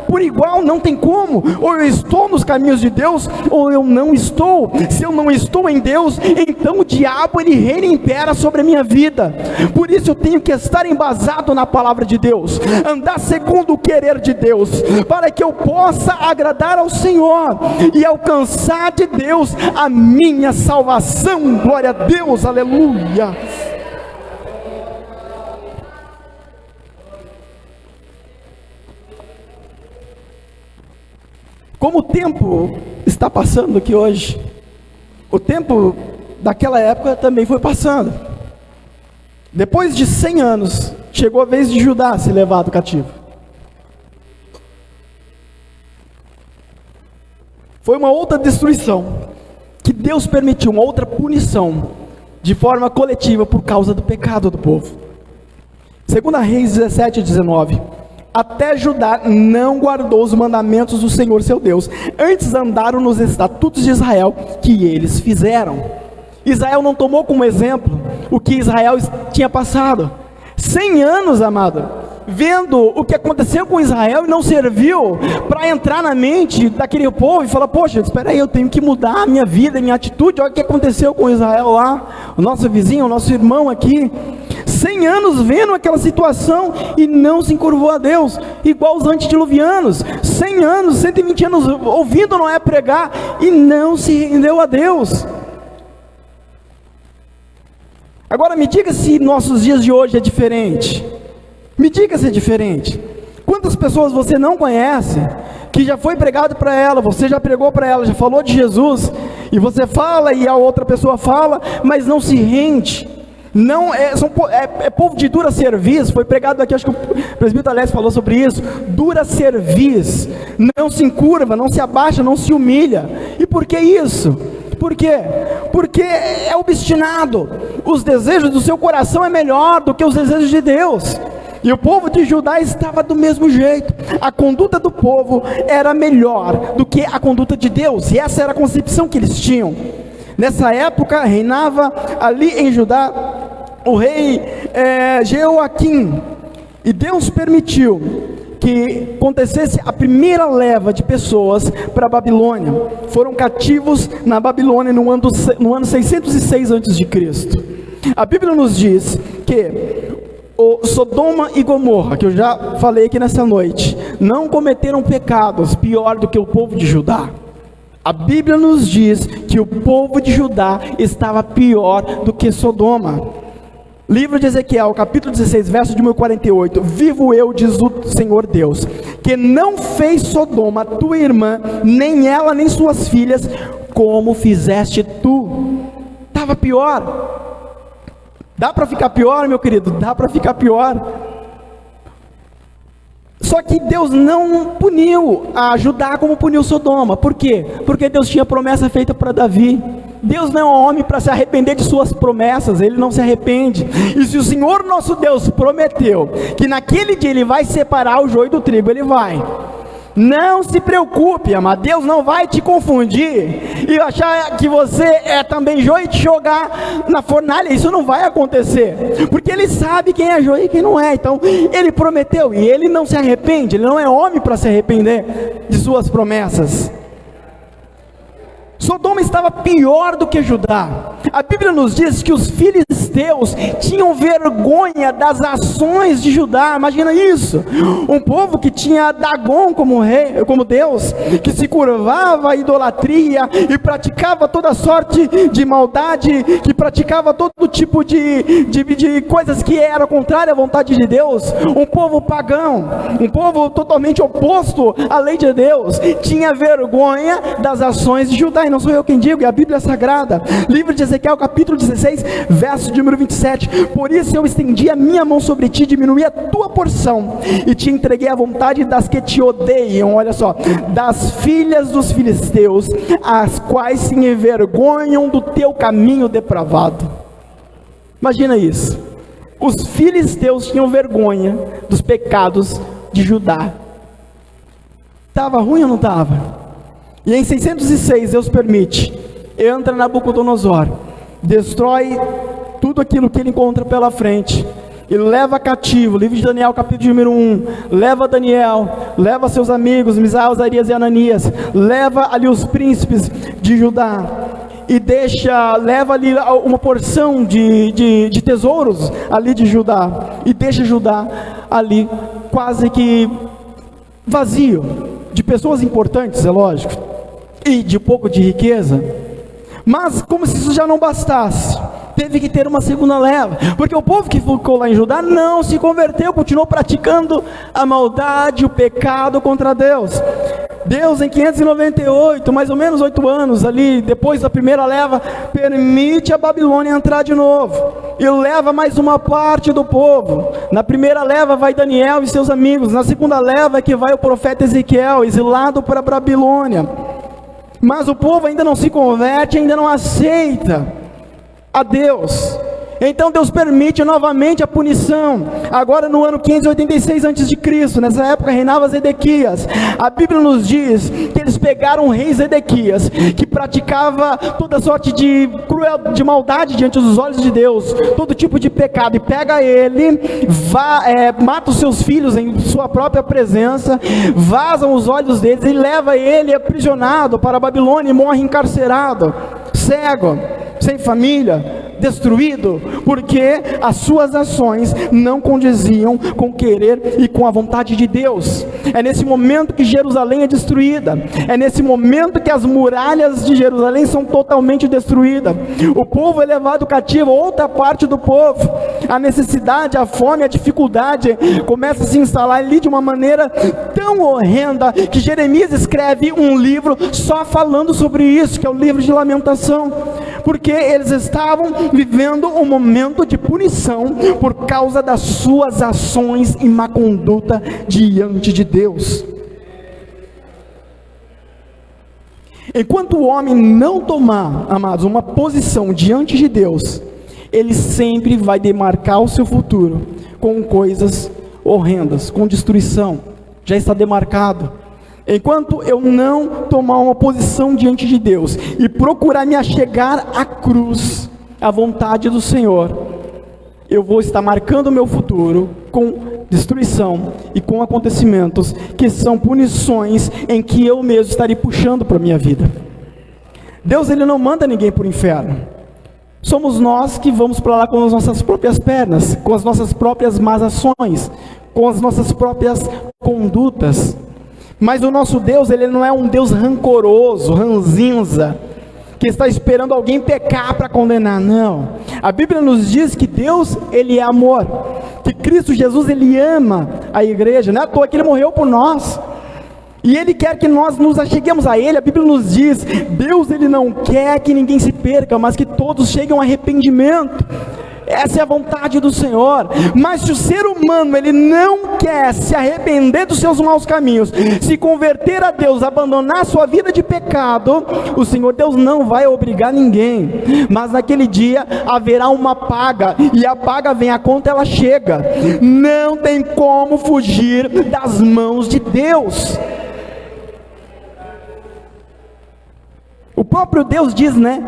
por igual, não tem como. Ou eu estou nos caminhos de Deus, ou eu não estou. Se eu não estou em Deus, então o diabo, ele reina e impera sobre a minha vida. Por isso eu tenho que estar embasado na palavra de Deus, andar segundo o querer de Deus, para que eu possa agradar ao Senhor e alcançar de Deus a minha salvação. Glória a Deus, aleluia. Como o tempo está passando aqui hoje, o tempo daquela época também foi passando. Depois de 100 anos, chegou a vez de Judá ser levado cativo. Foi uma outra destruição que Deus permitiu, uma outra punição de forma coletiva por causa do pecado do povo. 2 Reis 17:19. Até Judá não guardou os mandamentos do Senhor seu Deus, antes andaram nos estatutos de Israel que eles fizeram. Israel não tomou como exemplo o que Israel tinha passado. 100 anos, amado, vendo o que aconteceu com Israel, e não serviu para entrar na mente daquele povo e falar: poxa, espera aí, eu tenho que mudar a minha vida, a minha atitude. Olha o que aconteceu com Israel lá, o nosso vizinho, o nosso irmão aqui. 100 anos vendo aquela situação e não se encurvou a Deus, igual os antediluvianos. 100 anos, 120 anos ouvindo Noé pregar e não se rendeu a Deus. Agora me diga se nossos dias de hoje é diferente. Me diga se é diferente. Quantas pessoas você não conhece que já foi pregado para ela, você já pregou para ela, já falou de Jesus, e você fala e a outra pessoa fala, mas não se rende. Não é povo de dura cerviz. Foi pregado aqui, acho que o presbítero Alex falou sobre isso. Dura cerviz, não se encurva, não se abaixa, não se humilha. E por que isso? Por quê? Porque é obstinado. Os desejos do seu coração é melhor do que os desejos de Deus. E o povo de Judá estava do mesmo jeito. A conduta do povo era melhor do que a conduta de Deus, e essa era a concepção que eles tinham. Nessa época reinava ali em Judá o rei Jeoaquim, e Deus permitiu que acontecesse a primeira leva de pessoas para a Babilônia. Foram cativos na Babilônia no ano 606 a.C. A Bíblia nos diz que o Sodoma e Gomorra, que eu já falei aqui nessa noite, não cometeram pecados pior do que o povo de Judá. A Bíblia nos diz que o povo de Judá estava pior do que Sodoma. Livro de Ezequiel, capítulo 16, verso de 1048. Vivo eu, diz o Senhor Deus, que não fez Sodoma, tua irmã, nem ela, nem suas filhas, como fizeste tu. Estava pior. Dá para ficar pior, meu querido? Dá para ficar pior. Só que Deus não puniu a Judá como puniu Sodoma. Por quê? Porque Deus tinha promessa feita para Davi. Deus não é um homem para se arrepender de suas promessas, Ele não se arrepende. E se o Senhor nosso Deus prometeu que naquele dia Ele vai separar o joio do trigo, Ele vai. Não se preocupe, amado, Deus não vai te confundir e achar que você é também joio e te jogar na fornalha. Isso não vai acontecer, porque Ele sabe quem é joio e quem não é. Então Ele prometeu e Ele não se arrepende. Ele não é homem para se arrepender de suas promessas. Sodoma estava pior do que Judá. A Bíblia nos diz que os filisteus tinham vergonha das ações de Judá. Imagina isso, um povo que tinha Dagon como rei, como Deus, que se curvava à idolatria e praticava toda sorte de maldade, que praticava todo tipo de coisas que eram contrárias à vontade de Deus. Um povo pagão, um povo totalmente oposto à lei de Deus, tinha vergonha das ações de Judá. E não sou eu quem digo, é a Bíblia Sagrada. Livro de Ezequiel, capítulo 16, verso de número 27. Por isso eu estendi a minha mão sobre ti, diminuí a tua porção e te entreguei à vontade das que te odeiam. Olha só, das filhas dos filisteus, as quais se envergonham do teu caminho depravado. Imagina isso. Os filisteus tinham vergonha dos pecados de Judá. Estava ruim ou não estava? E em 606 Deus permite, entra Nabucodonosor, destrói tudo aquilo que ele encontra pela frente, e leva cativo. Livro de Daniel, capítulo número 1, leva Daniel, leva seus amigos, Misael, Azarias e Ananias, leva ali os príncipes de Judá, e leva ali uma porção de tesouros ali de Judá, e deixa Judá ali quase que vazio, de pessoas importantes, é lógico, e de pouco de riqueza. Mas como se isso já não bastasse, teve que ter uma segunda leva, porque o povo que ficou lá em Judá não se converteu, continuou praticando a maldade, o pecado contra Deus. Deus em 598, mais ou menos 8 anos ali, depois da primeira leva, permite a Babilônia entrar de novo, e leva mais uma parte do povo. Na primeira leva vai Daniel e seus amigos, na segunda leva é que vai o profeta Ezequiel, exilado para a Babilônia. Mas o povo ainda não se converte, ainda não aceita a Deus. Então Deus permite novamente a punição, agora no ano 586 a.C., nessa época reinava Zedequias. A Bíblia nos diz que eles pegaram o rei Zedequias, que praticava toda sorte de maldade diante dos olhos de Deus, todo tipo de pecado, e pega ele, mata os seus filhos em sua própria presença, vazam os olhos deles, e leva ele aprisionado para a Babilônia, e morre encarcerado, cego, sem família, destruído, porque as suas ações não condiziam com o querer e com a vontade de Deus. É nesse momento que Jerusalém é destruída, é nesse momento que as muralhas de Jerusalém são totalmente destruídas, o povo é levado cativo, outra parte do povo, a necessidade, a fome, a dificuldade começa a se instalar ali de uma maneira tão horrenda, que Jeremias escreve um livro só falando sobre isso, que é o livro de Lamentação, porque eles estavam vivendo um momento de punição por causa das suas ações e má conduta diante de Deus. Enquanto o homem não tomar, amados, uma posição diante de Deus, ele sempre vai demarcar o seu futuro com coisas horrendas, com destruição. Já está demarcado. Enquanto eu não tomar uma posição diante de Deus e procurar me achegar à cruz, à vontade do Senhor, eu vou estar marcando o meu futuro com destruição e com acontecimentos que são punições em que eu mesmo estarei puxando para a minha vida. Deus, ele não manda ninguém para o inferno. Somos nós que vamos para lá com as nossas próprias pernas, com as nossas próprias más ações, com as nossas próprias condutas. Mas o nosso Deus, ele não é um Deus rancoroso, ranzinza, que está esperando alguém pecar para condenar, não. A Bíblia nos diz que Deus, ele é amor, que Cristo Jesus, ele ama a igreja, não é à toa que ele morreu por nós, e ele quer que nós nos acheguemos a ele. A Bíblia nos diz, Deus, ele não quer que ninguém se perca, mas que todos cheguem ao arrependimento. Essa é a vontade do Senhor. Mas se o ser humano, ele não quer se arrepender dos seus maus caminhos, se converter a Deus, abandonar sua vida de pecado, o Senhor Deus não vai obrigar ninguém, mas naquele dia haverá uma paga, e a paga vem, a conta ela chega, não tem como fugir das mãos de Deus. O próprio Deus diz, né?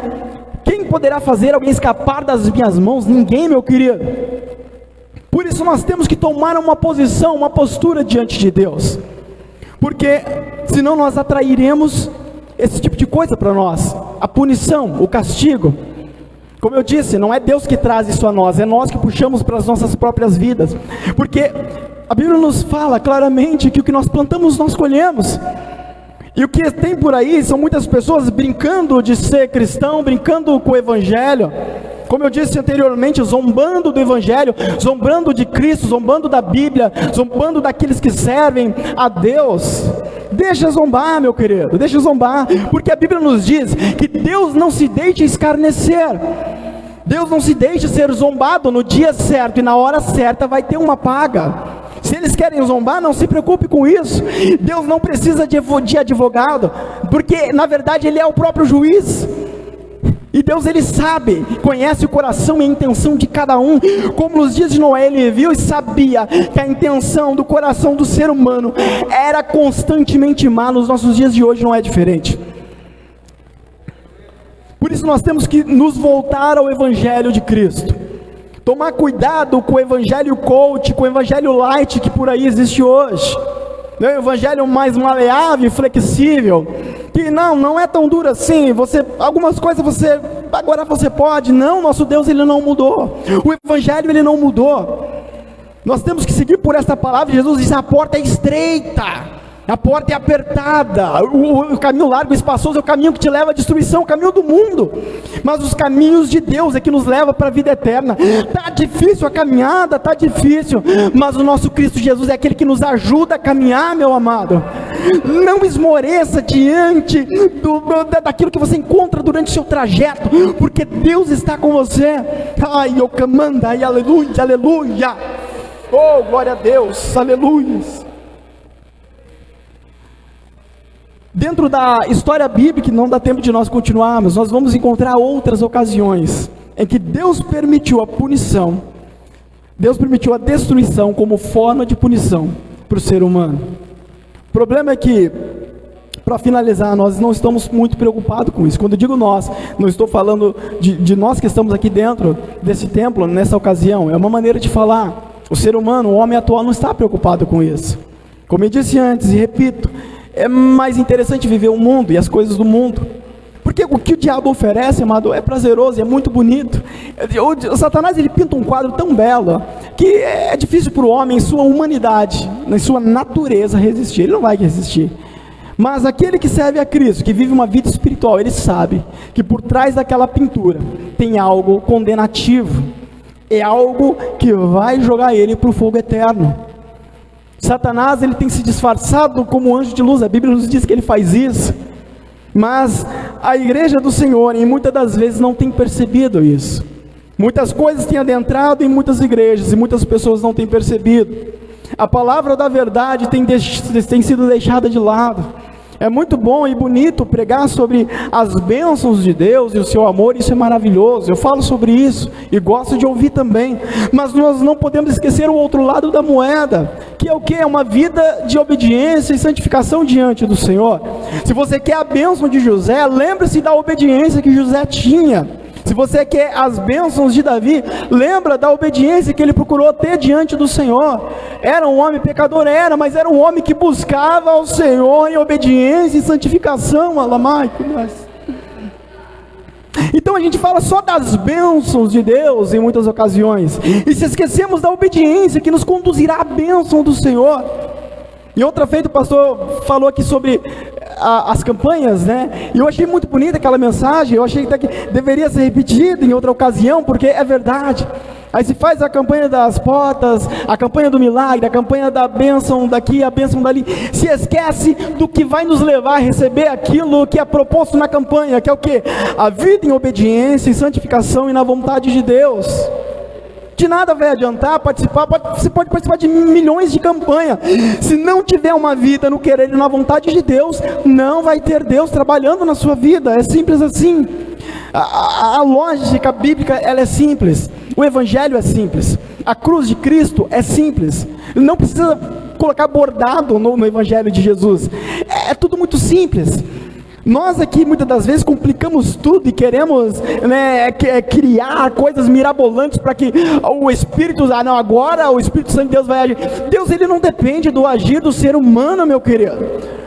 Quem poderá fazer alguém escapar das minhas mãos? Ninguém, meu querido. Por isso nós temos que tomar uma posição, uma postura diante de Deus, porque senão nós atrairemos esse tipo de coisa para nós, a punição, o castigo. Como eu disse, não é Deus que traz isso a nós, é nós que puxamos para as nossas próprias vidas, porque a Bíblia nos fala claramente que o que nós plantamos nós colhemos. E o que tem por aí são muitas pessoas brincando de ser cristão, brincando com o Evangelho, como eu disse anteriormente, zombando do Evangelho, zombando de Cristo, zombando da Bíblia, zombando daqueles que servem a Deus. Deixa zombar, meu querido, deixa zombar, porque a Bíblia nos diz que Deus não se deixa escarnecer, Deus não se deixa ser zombado. No dia certo e na hora certa vai ter uma paga. Se eles querem zombar, não se preocupe com isso. Deus não precisa de advogado, porque na verdade ele é o próprio juiz. E Deus, ele sabe, conhece o coração e a intenção de cada um. Como nos dias de Noé, ele viu e sabia que a intenção do coração do ser humano era constantemente má. Nos nossos dias de hoje não é diferente. Por isso nós temos que nos voltar ao Evangelho de Cristo. Tomar cuidado com o evangelho coach, com o evangelho light que por aí existe hoje. O evangelho mais maleável e flexível, que não é tão duro assim, algumas coisas agora você pode. Não, nosso Deus, ele não mudou. O evangelho, ele não mudou. Nós temos que seguir por esta palavra. Jesus disse, a porta é estreita, a porta é apertada, o caminho largo e espaçoso é o caminho que te leva à destruição, o caminho do mundo, mas os caminhos de Deus é que nos leva para a vida eterna. Está difícil a caminhada, está difícil, mas o nosso Cristo Jesus é aquele que nos ajuda a caminhar, meu amado. Não esmoreça diante daquilo que você encontra durante o seu trajeto, porque Deus está com você. Ai, eu comanda, ai, aleluia, aleluia, oh, glória a Deus, aleluia. Dentro da história bíblica, não dá tempo de nós continuarmos, nós vamos encontrar outras ocasiões em que Deus permitiu a punição, Deus permitiu a destruição como forma de punição para o ser humano. O problema é que, para finalizar, nós não estamos muito preocupados com isso. Quando eu digo nós, não estou falando de nós que estamos aqui dentro desse templo, nessa ocasião, é uma maneira de falar. O ser humano, o homem atual, não está preocupado com isso. Como eu disse antes e repito, é mais interessante viver o mundo e as coisas do mundo, porque Porque o que o diabo oferece, amado, é prazeroso, é muito bonito. O Satanás, ele pinta um quadro tão belo, que é difícil para o homem, em sua humanidade, em sua natureza, resistir. Ele não vai resistir. Mas aquele que serve a Cristo, que vive uma vida espiritual, ele sabe que por trás daquela pintura tem algo condenativo. É algo que vai jogar ele para o fogo eterno. Satanás, ele tem se disfarçado como anjo de luz. A Bíblia nos diz que ele faz isso. Mas a igreja do Senhor, em muitas das vezes, não tem percebido isso. Muitas coisas têm adentrado em muitas igrejas e muitas pessoas não têm percebido. A palavra da verdade tem sido deixada de lado. É muito bom e bonito pregar sobre as bênçãos de Deus e o seu amor, isso é maravilhoso. Eu falo sobre isso e gosto de ouvir também. Mas nós não podemos esquecer o outro lado da moeda, que é o que? É uma vida de obediência e santificação diante do Senhor. Se você quer a bênção de José, lembre-se da obediência que José tinha. Se você quer as bênçãos de Davi, lembra da obediência que ele procurou ter diante do Senhor. Era um homem pecador, mas era um homem que buscava ao Senhor em obediência e santificação. Alamai. Então a gente fala só das bênçãos de Deus em muitas ocasiões, e se esquecemos da obediência que nos conduzirá à bênção do Senhor. E outra feita, o pastor falou aqui sobre as campanhas, né? E eu achei muito bonita aquela mensagem. Eu achei até que deveria ser repetida em outra ocasião, porque é verdade. Aí se faz a campanha das portas, a campanha do milagre, a campanha da bênção daqui, a bênção dali. Se esquece do que vai nos levar a receber aquilo que é proposto na campanha, que é o quê? A vida em obediência e santificação e na vontade de Deus. De nada vai adiantar participar, você pode participar de milhões de campanhas. Se não tiver uma vida no querer e na vontade de Deus, não vai ter Deus trabalhando na sua vida. É simples assim. A lógica bíblica, ela é simples. O evangelho é simples. A cruz de Cristo é simples. Não precisa colocar bordado no evangelho de Jesus. É tudo muito simples. Nós aqui muitas das vezes complicamos tudo e queremos, né, criar coisas mirabolantes para que o Espírito, agora o Espírito Santo de Deus vai agir. Deus, ele não depende do agir do ser humano, meu querido.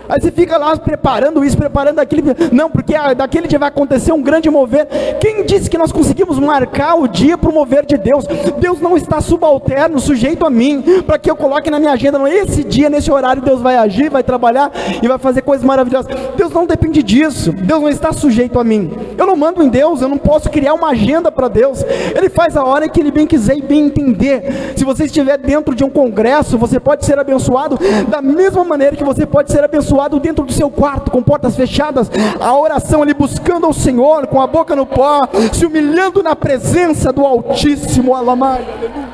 Aí você fica lá preparando isso, preparando aquilo. Não, porque daquele dia vai acontecer um grande mover. Quem disse que nós conseguimos marcar o dia para o mover de Deus? Deus não está subalterno, sujeito a mim, para que eu coloque na minha agenda, não, esse dia, nesse horário, Deus vai agir, vai trabalhar e vai fazer coisas maravilhosas. Deus não depende disso. Deus não está sujeito a mim. Eu não mando em Deus, eu não posso criar uma agenda para Deus. Ele faz a hora que Ele bem quiser e bem entender. Se você estiver dentro de um congresso, você pode ser abençoado da mesma maneira que você pode ser abençoado dentro do seu quarto, com portas fechadas, a oração ali, buscando ao Senhor, com a boca no pó, se humilhando na presença do Altíssimo. Alamai, aleluia.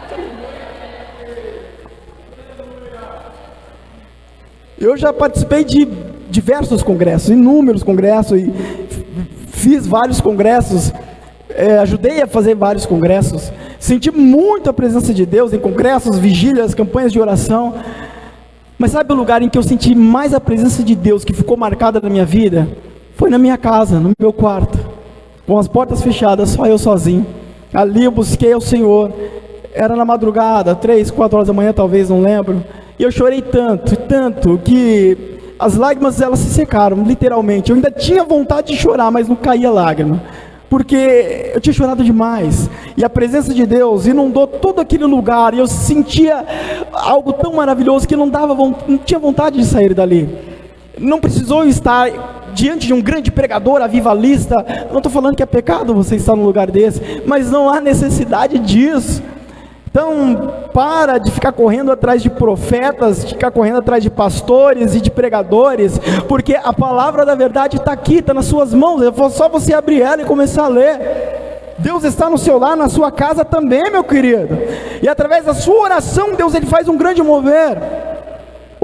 Eu já participei de diversos congressos, inúmeros congressos, e fiz vários congressos, ajudei a fazer vários congressos, senti muito a presença de Deus em congressos, vigílias, campanhas de oração. Mas sabe o lugar em que eu senti mais a presença de Deus, que ficou marcada na minha vida? Foi na minha casa, no meu quarto, com as portas fechadas, só eu sozinho. Ali eu busquei ao Senhor. Era na madrugada, 3, 4 horas da manhã, talvez, não lembro. E eu chorei tanto, que as lágrimas, elas se secaram, literalmente. Eu ainda tinha vontade de chorar, mas não caía lágrima, porque eu tinha chorado demais, e a presença de Deus inundou todo aquele lugar, e eu sentia algo tão maravilhoso, que não tinha vontade de sair dali. Não precisou estar diante de um grande pregador avivalista. Não estou falando que é pecado você estar num lugar desse, mas não há necessidade disso. Então, para de ficar correndo atrás de profetas, de ficar correndo atrás de pastores e de pregadores, porque a palavra da verdade está aqui, está nas suas mãos. É só você abrir ela e começar a ler. Deus está no seu lar, na sua casa também, meu querido. E através da sua oração, Deus, ele faz um grande mover.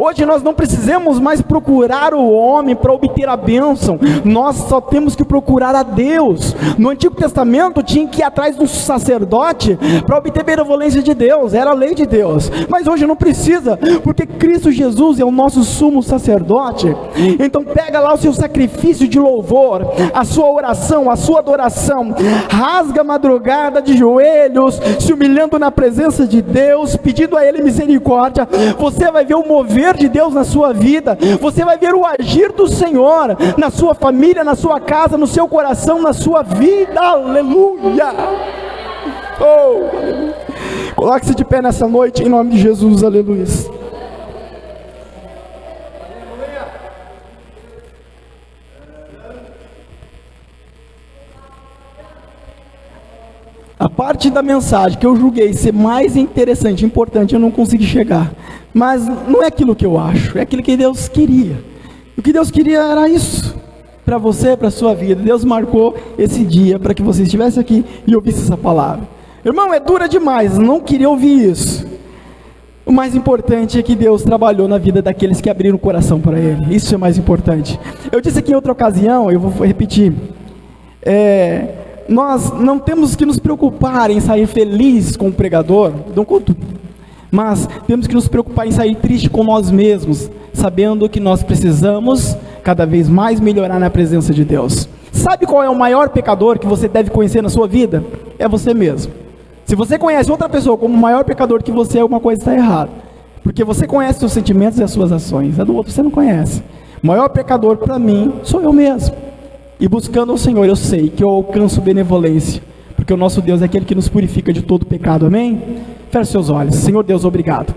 Hoje nós não precisamos mais procurar o homem para obter a bênção, nós só temos que procurar a Deus. No Antigo Testamento tinha que ir atrás de um sacerdote para obter a benevolência de Deus, era a lei de Deus. Mas hoje não precisa, porque Cristo Jesus é o nosso sumo sacerdote. Então pega lá o seu sacrifício de louvor, a sua oração, a sua adoração, rasga a madrugada de joelhos, se humilhando na presença de Deus, pedindo a Ele misericórdia. Você vai ver o mover mover de Deus na sua vida, você vai ver o agir do Senhor na sua família, na sua casa, no seu coração, na sua vida. Aleluia! Oh, aleluia. Coloque-se de pé nessa noite em nome de Jesus. Aleluia. A parte da mensagem que eu julguei ser mais interessante, importante, eu não consegui chegar. Mas não é aquilo que eu acho, é aquilo que Deus queria. O que Deus queria era isso, para você, para a sua vida. Deus marcou esse dia para que você estivesse aqui e ouvisse essa palavra. Irmão, é dura demais, não queria ouvir isso. O mais importante é que Deus trabalhou na vida daqueles que abriram o coração para Ele. Isso é mais importante. Eu disse aqui em outra ocasião, eu vou repetir. Nós não temos que nos preocupar em sair felizes com o pregador, não conto, mas temos que nos preocupar em sair triste com nós mesmos, sabendo que nós precisamos cada vez mais melhorar na presença de Deus. Sabe qual é o maior pecador que você deve conhecer na sua vida? É você mesmo. Se você conhece outra pessoa como o maior pecador que você, alguma coisa está errada, porque você conhece seus sentimentos e as suas ações, a do outro você não conhece. O maior pecador para mim sou eu mesmo. E buscando o Senhor, eu sei que eu alcanço benevolência, porque o nosso Deus é aquele que nos purifica de todo pecado, amém? Feche seus olhos. Senhor Deus, obrigado.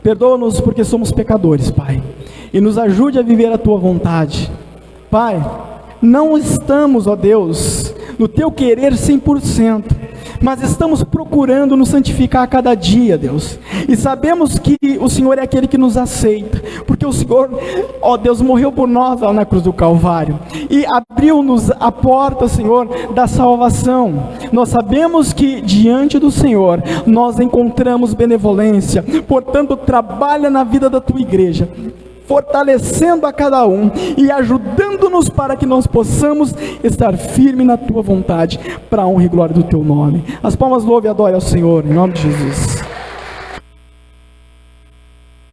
Perdoa-nos porque somos pecadores, Pai, e nos ajude a viver a Tua vontade. Pai, não estamos, ó Deus, no Teu querer 100%, mas estamos procurando nos santificar a cada dia, Deus, e sabemos que o Senhor é aquele que nos aceita, porque o Senhor, ó Deus, morreu por nós lá na cruz do Calvário, e abriu-nos a porta, Senhor, da salvação. Nós sabemos que diante do Senhor, nós encontramos benevolência, portanto, trabalha na vida da Tua igreja, fortalecendo a cada um e ajudando-nos para que nós possamos estar firme na Tua vontade, para a honra e glória do Teu nome. As palmas louve e adore ao Senhor, em nome de Jesus.